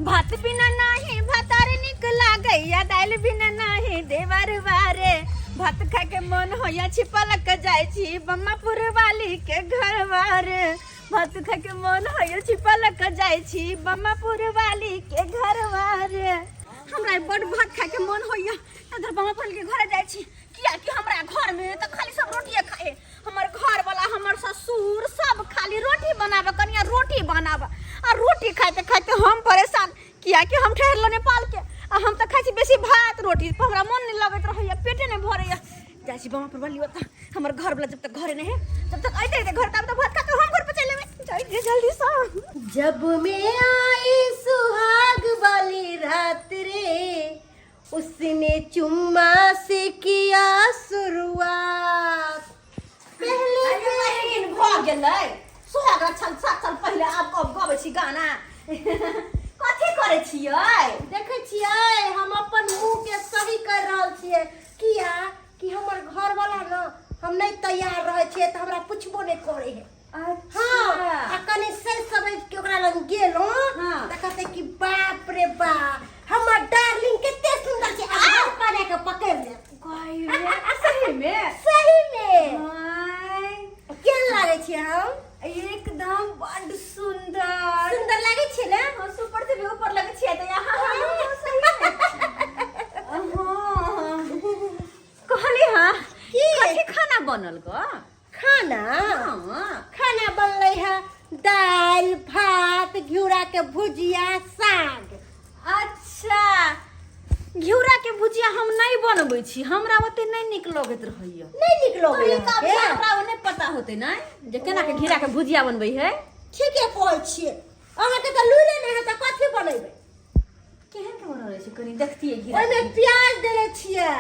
भात बिना नाही भातार निकला गैया दाल बिना नाही देवर वारे भात खा के मन होया छिपलक जाय छी बम्मापुर वाली के घर वारे भात खा के मन होया छिपलक जाय छी बम्मापुर वाली के घर वारे हमरा बड़ भात खा के मन होया इधर बम्मापुर के घर जाय छी किया कि हमरा घर में त खाली सब रोटिए खाए हमर घर वाला हमर ससुर सब खाली रोटी बनावे कनिया रोटी बनावे आ रोटी खाते खाते हम परेशान किया कि हम ठहरलो नेपाल के आ हम त खाइ छी बेसी भात रोटी पर हमरा मन नहीं लगत रहैया पेटे नहीं भरैया जाय छी बम्मा पर बोली ओता हमर घर वाला जब तक घरे नहीं है तब तक आइते घर तब तक भात खा के हम घर पे चले लेबे जाई जल्दी से जब मैं आई सुहाग वाली रात रे उसने चुम्मा से किया शुरुआत पहले दिन भ गेलै सुहाग छल 7 साल पहले अब गाबै छी गाना कथि करे छियै देखे छियै हम अपन मुंह के सही कर रहल छियै किया कि हमर घर वाला न हम नहीं तैयार रहे छियै त हमरा पूछबो नहीं करे है अच्छा हां कनी से समझ के ओकरा लग गेलो त कहते कि बाप रे बाप हमर डार्लिंग कितने सुंदर छै अब पाने के पकड़ ले सही में हाय क्या लागे छै हम एकदम बड़ सुंदर सुंदर लागे छै ना हां सुपर से भी ऊपर लगे छै त यहां सही में हां कहली हां कथि खाना बनल ग खाना हां खाना बनले है दाल भात घिउरा के भुजिया साग अच्छा घिउरा के भुजिया हम नहीं बनबै छी हमरा ओते नहीं निक लगैत रहैया नहीं निकलो हमरा नहीं पता होते ना जे केना के घिउरा के भुजिया बनबै है ठीक है कहै छियै अहाँ के त लुइरे नहीं है त कथि बनैबे केहन के बनल छै कनी देखतिए घिउरा ओइ में प्याज देले छियै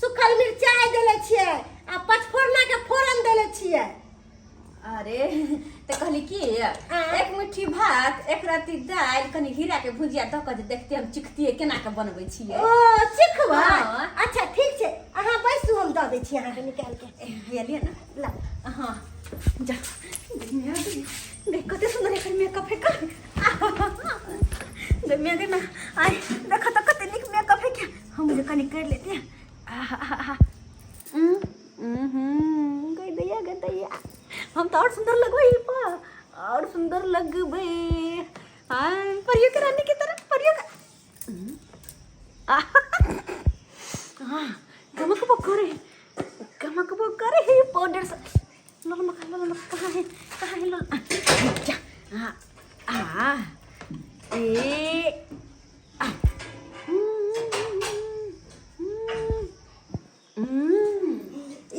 सुखल मिरचाई देले छियै आ पचफोरना के फोरन देले छियै अरे त कहली की एक मुट्ठी भात एक राती दाल कनी घिउरा के भुजिया द के देखते हम चिखतिए केना के बनबै छियै ओ सिखबा हाँ। अच्छा ठीक छै अहाँ बैसू हम द दै छी अहाँ के निकाल के ये लिए ना ला हां जा देख कते सुंदर एकर मेकअप है का देख मैं ना आई देखा तो कते निक मेकअप है क्या हम मुझे कनी कर लेते हैं गई दैया हम तो और सुंदर लगबै पा और सुंदर लगबै हां परियो के रानी की तरह परियो का हां गमक करे है पाउडर से लो कहां है लो जा हां ए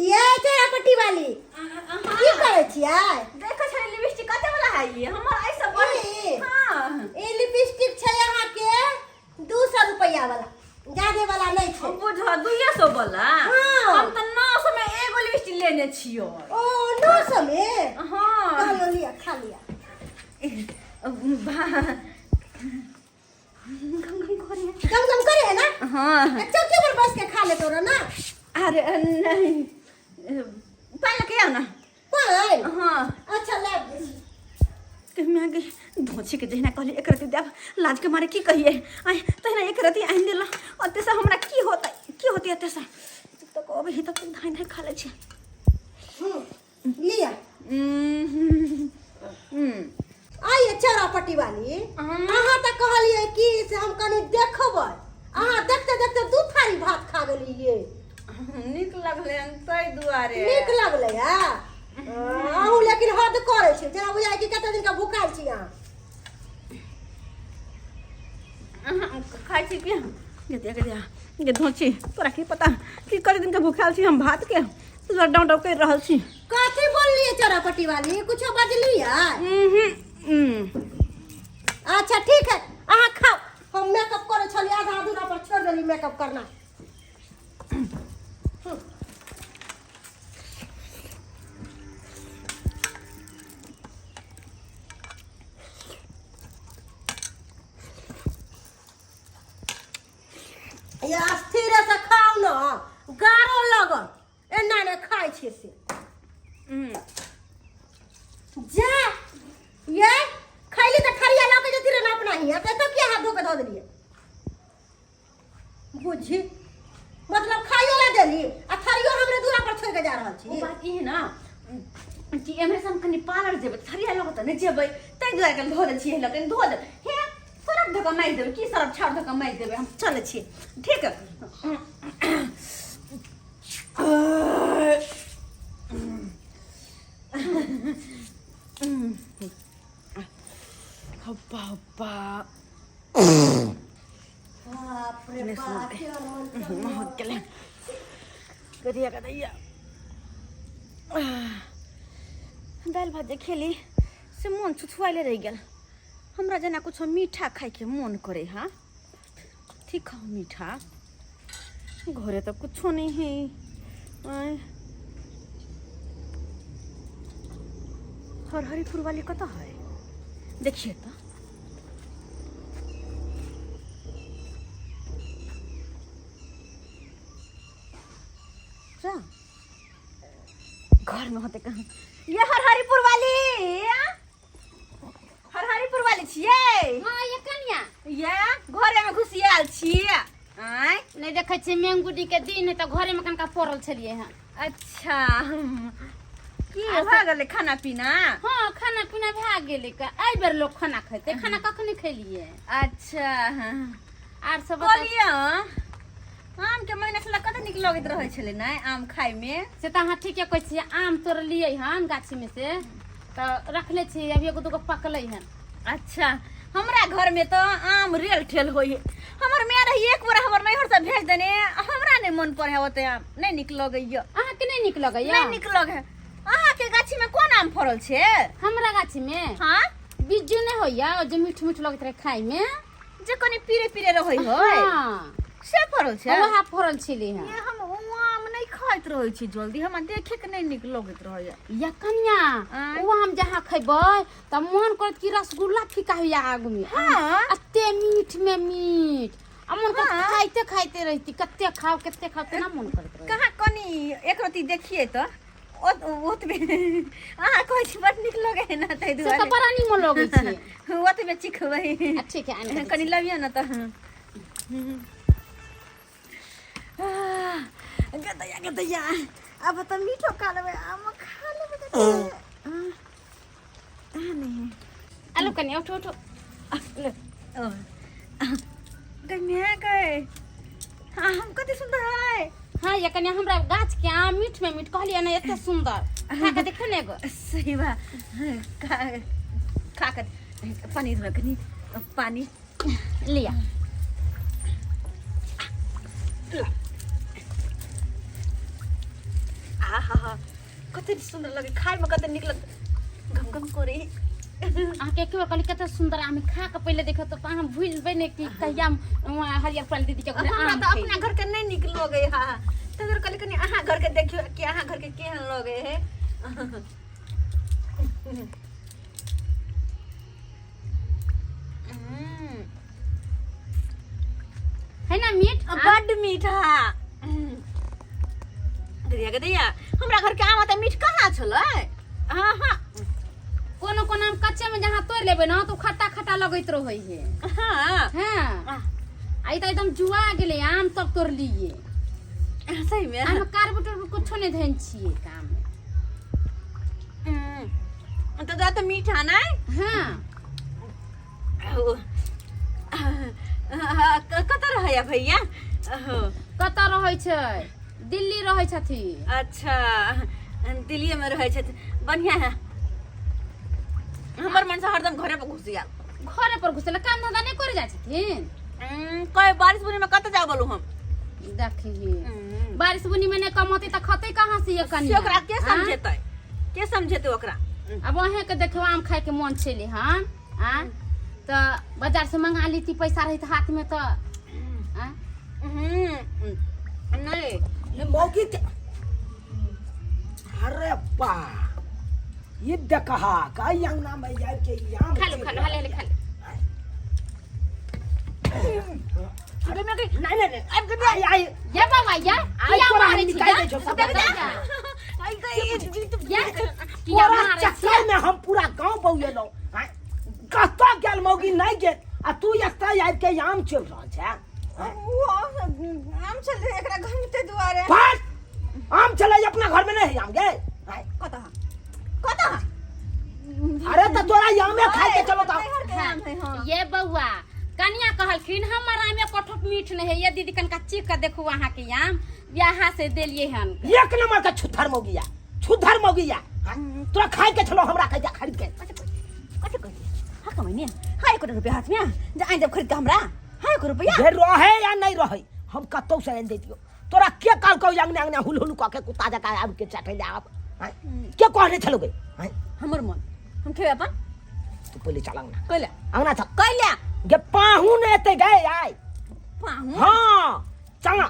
ये तेरा पट्टी वाली की करे छियै देखो छै लिपस्टिक कते वाला है ये हमर ऐसा बड़ी हां ए लिपस्टिक छै यहाँ के 200 रुपया वाला ज्यादा वाला नहीं छै बुझ 200 वाला हाँ। हम त 900 में एगो लिपस्टिक लेने छियो ओ 900 में हां चलो लिया खा लिया गम करे है ना हां चौकी पर बस के खा ले तोरा ना अरे नहीं पहले क्या ना पान हां अच्छा ले कि मैं आगे धोछी के जहिना कहली एक रति देव लाज के मारे की कहिए आई तहिना एक रति आइन देला अते से हमरा की होती अते से तो को भी तक धान खा ले छी लिया आइए चौरापट्टी वाली अहाँ त कहलिए कि से हम कनी देखबै अहाँ देखते देखते 2 थारी भात खा गेलिए निक लगले तै दुआरे नीक लगले अहूँ लेकिन हद करे छै जेना बुझाइ कि कते दिन का भूखाल छी अहाँ खाइ छी कि ये धोची तोरा की पता की कर दिन के भूखाल छी हम भात के डाउन कर रहल छी कथी बोललिए चौरापट्टी वाली कुछ बजलिए अच्छा ठीक है अहाँ खाओ हम मेकअप करे छली आधा अधूरा पर छोड़ देली मेकअप करना ये स्थिर से खाओ ना गारो लगन एना ने खाइ छै से जा ये खैली त खरिया लके जति रे ना अपना ही अब तो क्या हाथ धो के कि एमे से हम कनी पार्लर जेबै थरिया लगत नहीं जेबै तै दुआरे कन धो दे छियै लगन धो दे हे सरफ धक्का मारि देबै की सरफ छाड़ धक्का मारि देबै हम चलै छी ठीक हब्बा हब्बा बाप रे बाप बहुत केले करिया का दैया दाल भात जे खेली से मन छुछुआले रह गेल हमरा जना कुछ मीठा खाए के मन करे हाँ ठीक खाओ मीठा घरे तो कुछ नहीं है हरहरीपुर वाली कत है देखिए तो घर में होते कहाँ ये हरहरीपुर वाली हरहरीपुर वाली छियै हाँ ये कन्या ये घरे में घुसियाल छियै आय नहीं देखे छे मेंगुडी के दिन है तो घरे में कनका पड़ल छलिए हैं। अच्छा की भ गेलै खाना पीना हाँ खाना पीना भए गेलै का आई बेर लोग खाना खेते खाना कखनी खेलिए अच्छा आर सब बोलिए आम के महीना से कत निक लगैत रहै छलै नै आम खाय में से तो हाँ ठीक है कहै छी आम तोड़लिए हन गाछी में से तो रखले छी अभी एगो दूगो पकलै हन। अच्छा हमरा घर में तो आम रेल ठेल होई हमर में रही एक बार हमर नैहर से भेज देने हमरा नहीं मन पड़े होते आम नहीं निक लगैया अहाँ के नहीं निक लगैया नहीं निक लगे अहाँ के गाछी में कोन आम फरल छे हमरा गाछी में हां बिज्जू नहीं होया जो मीठ मीठ लगत रहे खाई में जे कनी पीरे पीरे रहै होय हाँ से फरल छे वहाँ फरल छली हैं। ये हम आम नहीं खाइत रहै छी जल्दी हम देखे के नहीं निक लगैत रहैया या कन्या वो हम जहाँ खेबै त मन करत कि रसगुल्ला फिका हुआ आगू में हाँ अत्ते मीठ में मीठ मन कर खाइते खाइते रहती कत्ते खाओ तेना मन करत रहे कहाँ कनी एक रति देखिए तो ओतबे अहाँ कहै छी बड निक लगे है ना तै से दुआरे त बड़ा निमन लगै छै ओतबे चिखबै ठीक है आने कनी लबिया ना तो गदैया गदैया अब तो मीठो खा लेबै आम खा लेबै नहीं आलो कन्या उठो उठो ले कन्या गए आम कते सुंदर है हाँ ये कन्या हमरा गाछ के आम मीठ में मीठ कहलिए ना एते सुंदर खा के देखो ने एगो सही बा खा कर पानी रखनी पानी लिया आहा कते सुंदर लगे खाए में कते निक लग गम गम करे अहाँ के केवल कहली कते सुंदर आम खा के पहले देखो तो हम भूलबे ने कि कहिया हरियर पाल दीदी के घर हमरा आम तो अपना घर के नहीं निक लगे हा तगर कहली कनी अहाँ घर के देखियो कि अहाँ घर के केहन लगे है है ना मीठ बड मीठा गदिया हमरा घर के आम त मीठ कहाँ छलै हां हां कोनो कोनो आम कच्चे में जहाँ तोड़ लेबे ना तो खट्टा खट्टा लगैत रहै है हां हां आई तो एकदम जुआ गेले आम तब तोड़ लिए सही में हम कार्बोटर कुछो नहीं धन छिए काम में तो जा तो मीठा ना हां कत रहैया भैया कत रहै छै दिल्ली रहै छथि अच्छा दिल्ली में रहै छथि बढ़िया है हमर मन से हरदम घरे पर घुसिया घरे पर घुसले काम धंधा नहीं करे जाय छथिन कई बारिश बुनी में कत जा बोलू हम देखिए बारिश बुनी में नहीं कमते त खते कहां से ये कन्या ओकरा के समझेते ओकरा अब वहे के देखो आम खाए के मन छले हन आ तो बाजार से मंगा लीती पैसा रही हाथ में तो नहीं मौकी के अरे बा ये देखा का यांगना में यार के याम खा लो हले खा ले नहीं आई या बाबा या मारे छी निकाल दे जो सब आई गई या किया मारे में हम पूरा गांव बउए लो कत्ता गेल मौगी नहीं गेल आ तू एकता यार के याम चल रहा छै आम चल एकरा घर में ते दुआरे आम चले अपना घर में नहीं आम गे कत तोरा यामे खाए के चलो तो नैहर के आम है हां ये बउआ कनिया कहलखिन हमर आमे कठोक मीठ नहीं है ये दीदी कनका चीख के देखू वहां के आम यहाँ से देलिए हन एक नंबर का छुद्धर मौगिया तोरा खाए के चलो हमरा कहिया खरीद के कते कह हां कमैनी हां 1 रुपया हाथ में जा आ जब खरीद के हमरा हां 1 रुपया जे रहे या नहीं रहे हम कतौ से आन दे दियो तोरा के काल को अंगने अंगने हुल हुल के कुत्ता जका आब के चाटे ले आब के कहने चलो गई हमर मन हम खेबे अपन तू पहले चल अंगना कहले अंगना चल कहले गे पाहुन एते गए आय पाहू हां चल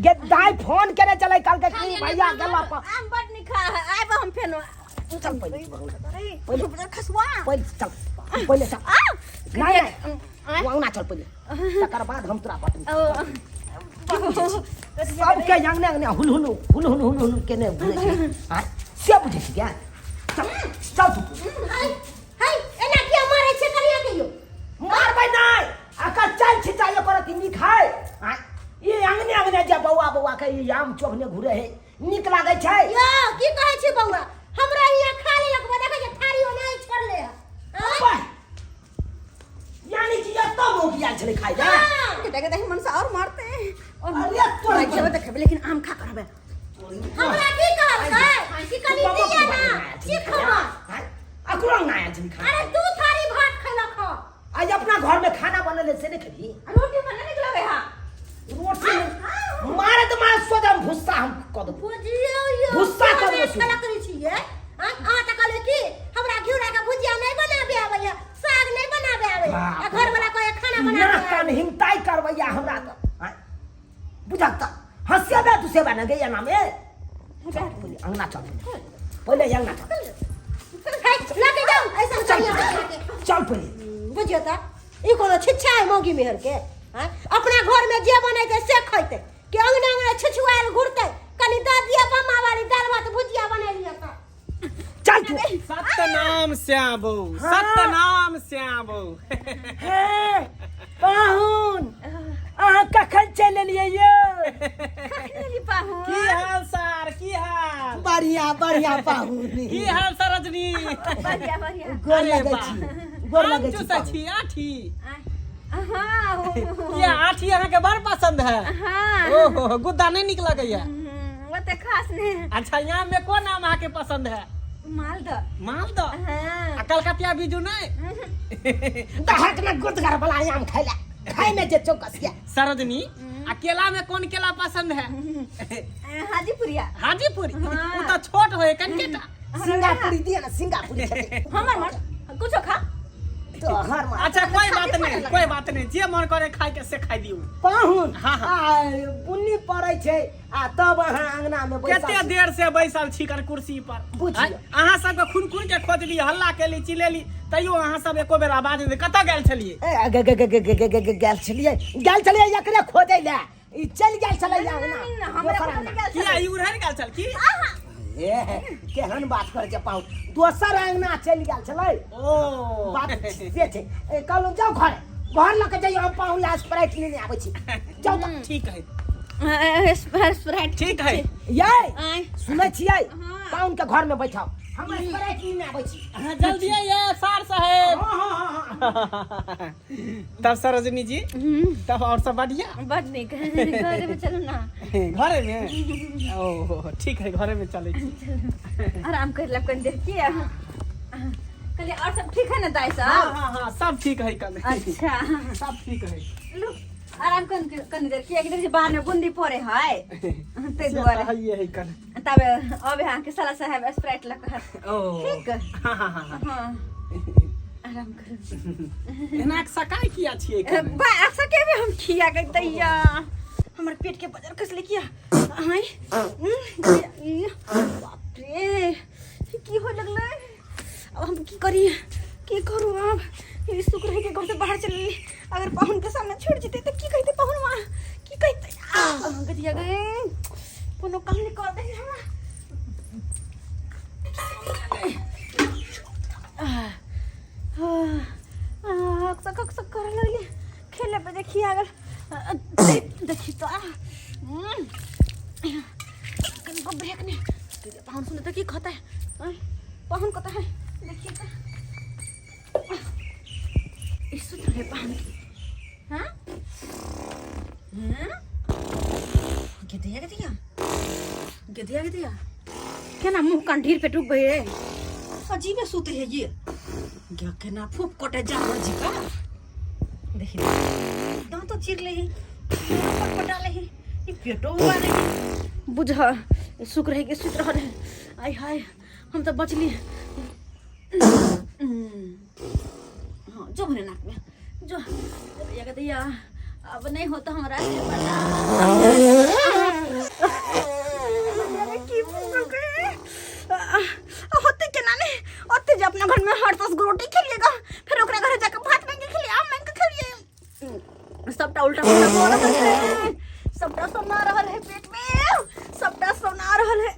गे दाई फोन करे चले काल के की भैया गेला पर आम बड निखा आब हम फेनो चल पहले पहले खसवा पहले चल नहीं वो अंगना चल पहले तकर बाद हम तोरा बतनी सब के अंगने अंगने हुल हुल केने बुझे छी हां से बुझे छी क्या चल तू हाय एना के मारे छे करिया के यो मारबै नहीं आकर चल छी चाहिए करत नी खाए हां ये अंगने अंगने जे बौआ के ये आम चोखने घुरे है निक लागे छै यो की कहै छी बौआ हमरा हिया खा लेलक बा देखै छै थारी ओना ही छोड़ ले यानी कि ये तो मोगिया छले खाए जा के देख मन से और मारते और अरे तोरा खेबे देखे लेकिन आम खा करबे हमरा की कहल की कनी दिया ना की खबा अकुरा ना आया जिन खा अरे तू थारी भात खैलक हो आज अपना घर में खाना बनले से नहीं खली रोटी बना निकल गए हां रोटी मारे तो मार सोदम भुस्सा हम क दो बुझियो यो भुस्सा कर दो खला करै छी ये आ त कहले की हमरा घिउरा का भुजिया नहीं बनाबे आबैया साग नहीं बनाबे आबैया घर वाला कहे खाना ना बनाबे कान हिमताई करवैया हमरा तो बुझाता हंसिया बे तू से बना गया ना में पहले अंगना चल पहले अंगना चल खाई लगे जाओ ऐसा चाहिए चल पहले बुझियो त ई कोनो छिछा है मौगी मेहर के अपना घर में जे बनै छै से खैते कि अंगना अंगना छिछुआल घुरते कनी दादिया बम्मा वाली दाल भात भुजिया बना लिया त चल तू सतनाम श्याम बहू सतनाम श्याम बहू हे पाहुन अहाँ कखन चल एलियै यो खाली पाहू की हाल सर की हाल बढ़िया पाहुन की हाल सर रजनी बढ़िया गोर अरे लगै वाह। छी गोर लगै छी चूसा पाहुन। छी आठी हां ये आठी अहाँ के बड़ पसंद है हां ओहो गुद्दा नहीं निक लगैया वो तो खास ने अच्छा यहाँ में कौन नाम अहाँ के पसंद है मालदा मालदह हां आ कलकतिया बीजू नहीं दहक ना गुदगर वाला आम खाइला खाइ में जे चौकसिया सरजनी आ केला में कौन केला पसंद है हाजीपुरिया हाजीपुरी हाँ। वो तो छोट होए कनकेटा सिंगापुरी दिए ना सिंगापुरी खेते हमर मन कुछो खा तो हर मार अच्छा कोई बात नहीं जे मन करे खाए के से खाई दियो पाहुन हाँ, बुन्नी पड़ै छै आ तब अहाँ अंगना में बैसल केते छी। देर से बैसल छी कर कुर्सी पर बुझियौ। आँय? अहाँ सब के खुन खुन के खोजली हल्ला केली चिलेली तैयो अहाँ सब एको बेर आवाज नहीं कतऽ गेल छलिए ए गेल छलिए एकरे खोदै ले ई चल गेल छलै अंगना हमरा दोसर को अंगना। निकाल किया ई उड़हर गेल छल की ए केहन बात करै छै पाहुन दोसर अंगना चल गेल छलै ओ बात से छै कहलहुँ जाओ घर लऽ के जाइयो हम पाहुन ला स्प्राइट लेने आबै छी जाओ तऽ। ठीक है स्प्राइट ठीक है ये आय सुनै छियै पाहुन के घर में बैठाओ हम स्प्राइट लेने आबै छी हाँ, जल्दी ये सार साहेब हाँ। तब सरोजनी जी तब और सब बढ़िया बड निक घर में चलू ना घरे में ओ ठीक है घरे में चले छी आराम कर लब कन देर किया कहले और सब ठीक है ना दाई हाँ साहब हाँ हाँ सब ठीक है कल अच्छा सब ठीक है लो आराम कन देर किया कि बाहर में बुंदी पड़े है ते दुआरे ये है कल तब अब यहाँ के साला साहब स्प्राइट लग ओ ठीक हाँ हाँ हाँ हाँ आराम करू एना के सकाई किया छिए कल बा सके भी हम खिया के दैया हमर पेट के बजर कसले किया हाय बाप रे की हो लगले अब हम की करी की करू अब ये शुक्र है कि घर से बाहर चली अगर पाहुन के सामने छोड़ जीते तो की कहते पाहुन मां की कहते गदिया गए कोनो काम नहीं कर दे हमरा अक्सक कर लगली खेले पे देखिए अगर देखी तो कनको ब्रेक नहीं पाहुन सुने तो की खाता है पाहुन कहता है देखिए तो है पान की हाँ गदिया गदिया गदिया गदिया क्या ना मुंह कंठीर पे टूक गए अजीब सूते है ये क्या के ना फूप कोटे जा जी का देखिए दांत तो चीर ले पटपटा ले ये पेटो हुआ नहीं बुझा सुख रहेगी सुत रह रहे आय हाय हम तो बच लिए हाँ जो भरे नाक में जो ये गदिया अब नहीं होता हमारा होते के नानी होते जब अपना घर में हर दस रोटी खेलिएगा फिर ओकरा घर जाकर भात मांग के खेलिए आम मांग के खेलिए सबटा उल्टा पुल्टा हो रहा है सबटा सोना रहल है पेट में सबटा सोना रहल है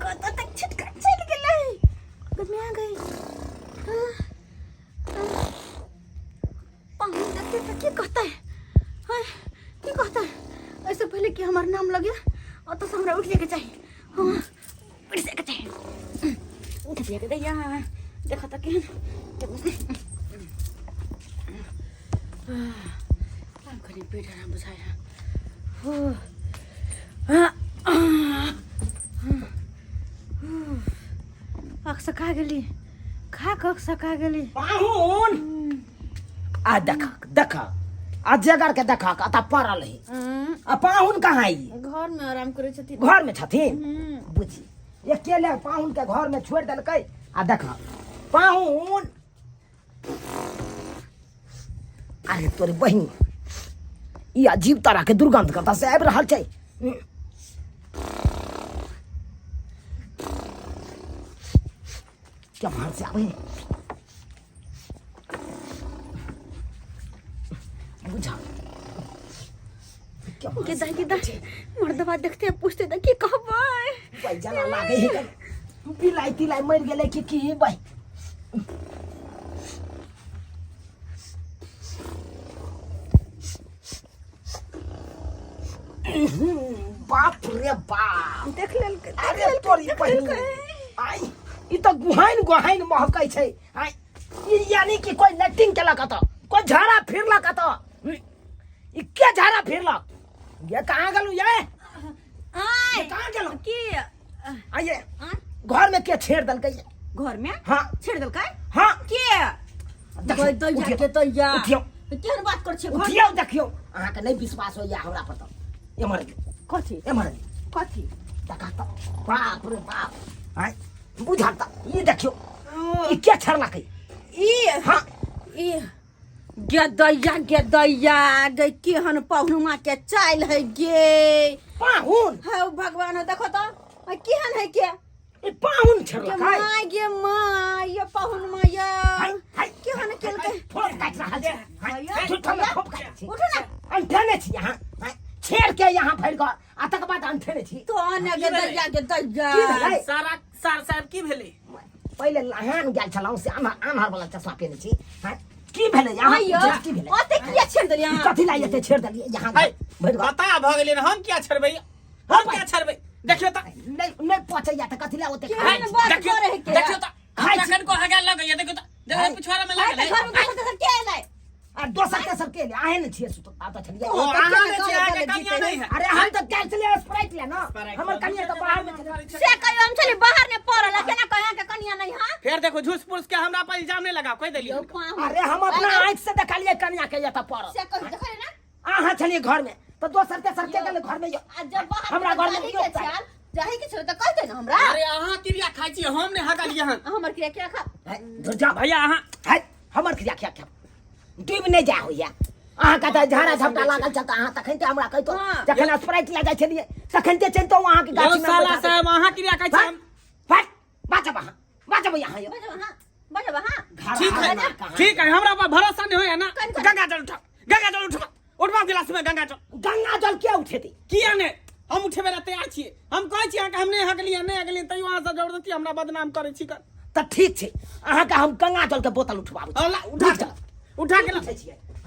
कत तक छिटका चल गेलै गद में आ गई पानी देखते तो क्या कहता है हाय क्या कहता है ऐसे पहले कि हमारा नाम लगे और तो हमरा उठ जाके चाहिए हाँ उठ जाके चाहिए उठ जाके दे यार देखा था कि काम करने पेट आराम बुझाया आँख सका गेली खा सका गेली पाहुन आ देखा आ जगर के देखा का ता पड़ल है आ पाहुन कहाँ आई घर में आराम करे छथिन घर में छथिन बुझी अकेले पाहुन के घर में छोड़ देलकै आ देखा पाहुन अरे तोरी बहिन ई अजीब तरह के दुर्गंध कतऽ से आबि रहल छै क्या बाहर से आवे बुझा क्या के दाई मर्दवा देखते हैं पूछते थे कि कहबै भाई जना लागे है पिलाई तिलाई मर गेले कि भाई बाप रे बाप देख लेल अरे तोरी बहिन आई ई तो गुहाइन महकै छै आई ई यानी कि कोई लेटिंग केलक त कोई झाड़ा फिरलक त ई के झाड़ा फिरलक ये कहाँ गेलू ये आय कहाँ गेलू की आइए घर में के छेड़ दलकै घर में हाँ छेड़ देलकै हाँ के देखियौ, तो या के तो या उठियौ केहन बात कर छै घर उठियौ देखियौ अहाँ के नहीं विश्वास होइया हमरा पर त एमर कथी एमर कथी देखा त बाप रे बाप आई बुझा त ये देखियौ ई के छड़लकै ई हाँ ई गदैया गे केहन पहुनुमा के चाल है गे पाहुन है भगवान हो देखो तो केहन है के ई पाहुन के छड़लकै माय गे माय ये पहुनुमा या केहन केलकै फोन काट रहल छै भैया, झूठा में फोन काट छी उठो ना अंठेने छी यहाँ छेड़ के यहाँ फैल गए आ तक बाद अंठेने छी तो ने गदैया की भेलै? सारा सार साहब की भेले पहले लहान गेल छलौं से आन्हर वाला चश्मा पहने छी की भेलै यहाँ आइयो की भेलै ओते किया छेड़ देलिया कथी लाई एते छेड़ देलिए यहाँ है भरि गए बता भ गेलै ने हम क्या छड़बै हम क्या छड़बै देखियो त नहीं पहुंचैया त कथी ला ओते केहन बात करे है के देखियो त कखन को हगा लगैया देखियो त देखियो पिछवाड़ा में लागल घर में है कैसे के नहीं आ दोसर के सर के ले आहे न छिए सुत आता छलिए ओ आहा में छी आके कनिया नहीं है अरे हम तो कैंसिल स्प्राइट ले ना हमर कनिया तो बाहर में छले से कहियो हम चली बाहर ने पड़ल केना कहिया के कनिया नहीं हां फिर देखो झूठ पुरुष के हमरा पर इल्जाम नहीं लगा कोई देलियो अरे हम अपना आंख से देखलिए कनिया के ये त पर से कहियो देखले ना आहा छलिए घर में तो दोसर के सर के घर में आज जब बाहर हमरा घर में के चाल जाही के छोड़ त कह दे ना हमरा अरे अहाँ क्रिया खाइ छी हम ने हगा लिया हन हमर क्रिया क्या खा जा भैया अहाँ है हमर क्रिया क्या क्या डूब नहीं जा होइया अहाँ का त झाड़ा झपटा लागल छ त अहाँ तखन ते हमरा कहितो हाँ। जखन स्प्राइट ले जाय छलिए तखन ते चलतो अहाँ के यो गाछ में साला साहब अहाँ क्रिया खाइ छी हम फट बाजब यहाँ यो बजा हां ठीक है हमरा पर भरोसा नहीं होया ना गंगा जल उठा उठवा गिलास में गंगा जल क्या उठेती किया ने हम उठेबे ला तैयार छियै हम कहै छी अहाँ के हम नहीं हगलिए नहीं हगलिए तैयो अहाँ सब जबरदस्ती हमरा बदनाम करै छी कर त ठीक छै अहाँ के हम गंगा जल के बोतल उठवाबे छी। अल्लाह उठा के ला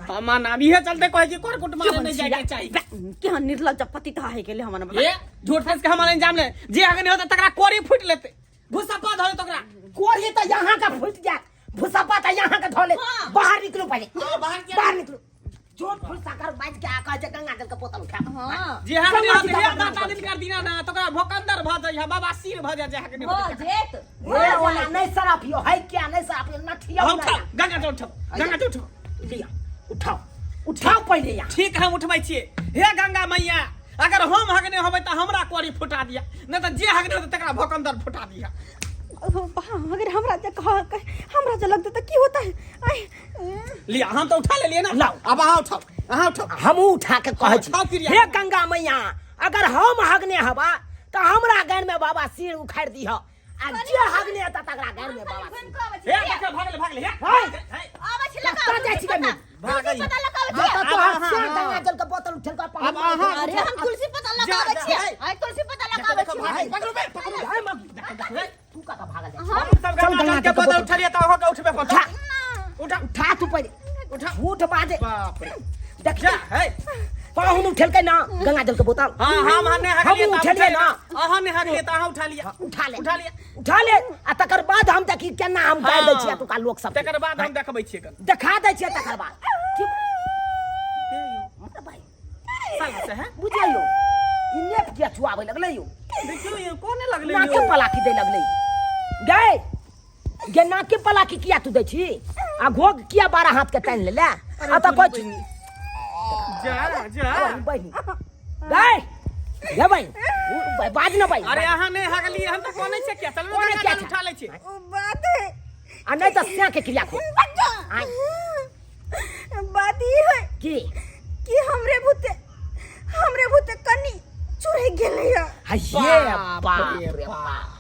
हमार नाम इहे चलते कहै छी कोर कुट मारे नहीं जाय के चाहिए केहन निर्लज्ज पति त है गेले हमन ये झूठ फंस के हमारा इंजाम ले जे आगे नहीं होता तकरा कोरी फुट लेते भूसा पा धरे तकरा कोरी तो यहाँ का फूट जा भूसापा तो यहाँ का धोले बाहर निकलो पहले बाहर निकलो जोत फूल साकर बाज के आका जे गंगा जल का बोतल उठा हां जे हां ने हे दाता दिन कर दिना ना तो का भोकंदर भ जाय बाबा सिर भ जाय हां के हो जेत ए वाला नहीं सराफियो है क्या नहीं सराफियो ना ठिया हम गंगा जल उठाओ गंगा जल उठाओ लिया उठाओ उठाओ पहले यहाँ ठीक हम उठबै छियै हे गंगा मैया अगर हम हगने होबै त हमरा कोरी फुटा दिया न त जे हगने होतै तकरा भोकंदर फुटा दिया अगर हमरा जे लगता तो की होता है लिया हम तो उठा ले लिए ना लाओ। अब अहाँ उठाओ हम उठा के कहे छी उठाओ क्रिया। हे गंगा मैया अगर हम हगने हवा तो हमरा गैर में बाबा सिर उखाड़ दी हो आ जे हगने त तकरा गैर में बाबा सिर हे देखो भागले हे आबे छी कत्ता जाइ छी कनी भागई पता लगावे हाँ, छी तो हम से गंगा जल का बोतल उठल का अब अहाँ अरे हम तुलसी पता लगावे छी आई तुलसी पता लगावे छी पकड़ो बे पकड़ो हाय मग तू का भागल जा हम सब गंगा के बदल उठा लिया त हो के उठबे पता उठा उठा तू पहले उठा उठ बाजे बाप रे देख जा हे पाहुन उठल के ना गंगा जल का बोतल हां हम ने हग हम लिया उठलिए ना अहाँ ने हग लिया त अहाँ उठा लिया उठा ले उठा लिया उठा ले आ तकर बाद हम देखी केना हम कह दै छियै तू का लोक सब तकर बाद हम देखबै छियै कन दिखा दै छियै तकर बाद ठीक अरे भाई साला से है बुझियो इन्ने किया छुआवे लगले यो देखियो ये कोने लगले नाके पलाकी दे लगले गए गे नाके पलाकी किया तू दै छी आ घोग किया 12 हाथ के टाइन ले ले आ त कोच जा बहनी गए ले भाई बाज न भाई अरे अहाँ ने हग लिए हम त कोने से क्या चलो कोने ना क्या उठा ले छी बात है आ नहीं त स्या के क्रिया खो आई बात ये है की कि हमरे भूते कनी चुरे गेले हाय ये बाप रे बाप